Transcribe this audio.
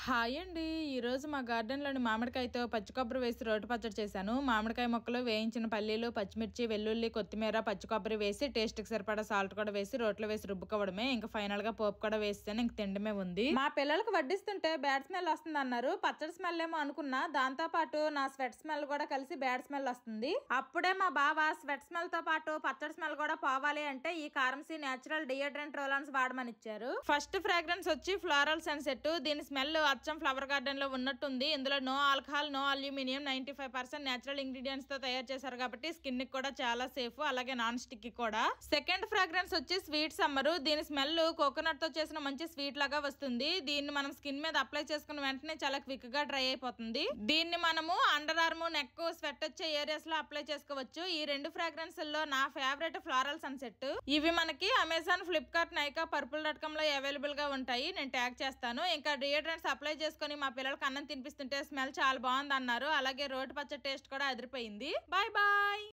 Hi అండి. ఈరోజు మా గార్డెన్లోని మామిడికాయతో పచ్చి కొబ్బరి వేసి రోటి పచ్చడి చేశాను. మామిడికాయ ముక్కలు, వేయించిన పల్లీలు, పచ్చిమిర్చి, వెల్లుల్లి, కొత్తిమీర, పచ్చి కొబ్బరి వేసి టేస్ట్కి సరిపడా సాల్ట్ కూడా వేసి రోట్లో వేసి రుబ్బుకోవడమే. ఇంకా ఫైనల్ గా పోపు కూడా వేస్తేనే ఇంక తిండమే ఉంది. మా పిల్లలకు వడ్డిస్తుంటే బ్యాడ్ స్మెల్ వస్తుంది అన్నారు. పచ్చడి స్మెల్ ఏమో అనుకున్నా, దాంతో పాటు నా స్వెట్ స్మెల్ కూడా కలిసి బ్యాడ్ స్మెల్ వస్తుంది. అప్పుడే మా బావ స్వెట్ స్మెల్ తో పాటు పచ్చడి స్మెల్ కూడా పోవాలి అంటే ఈ కారంసీ నేచురల్ డియోడ్రెంట్ రోలాన్స్ వాడమని ఇచ్చారు. ఫస్ట్ ఫ్రాగ్రెన్స్ వచ్చి ఫ్లోరల్ సన్సెట్. దీని స్మెల్ అచ్చం ఫ్లవర్ గార్డెన్ లో ఉన్నట్టుంది. ఇందులో no alcohol, no aluminium, 95% natural ingredients తో తయారు చేశారు కాబట్టి స్కిన్ కి కూడా చాలా సేఫ్, అలాగే నాన్ స్టిక్ కూడా. సెకండ్ ఫ్రాగ్రెన్స్ వచ్చి స్వీట్ సమ్మర్. దీని స్మెల్ కోకోనట్ తో చేసిన మంచి స్వీట్ లాగా వస్తుంది. దీన్ని మనం స్కిన్ మీద అప్లై చేసుకున్న వెంటనే చాలా క్విక్ గా డ్రై అయిపోతుంది. దీన్ని మనము అండర్ ఆర్మ్, నెక్, స్వెట్ వచ్చే ఏరియాస్ లో అప్లై చేసుకోవచ్చు. ఈ రెండు ఫ్రాగ్రెన్స్ లో నా ఫేవరెట్ ఫ్లోరల్ సన్సెట్. ఇవి మనకి అమెజాన్, ఫ్లిప్కార్ట్, నైకా, purple.com లో అవైలబుల్ గా ఉంటాయి. నేను ట్యాగ్ చేస్తాను. ఇంకా డియోడ్రెంట్స్ అప్లై చేసుకుని మా పిల్లలకు అన్నం తినిపిస్తుంటే స్మెల్ చాలా బాగుంది అన్నారు. అలాగే రోటి పచ్చడి టేస్ట్ కూడా అదిరిపోయింది. Bye bye.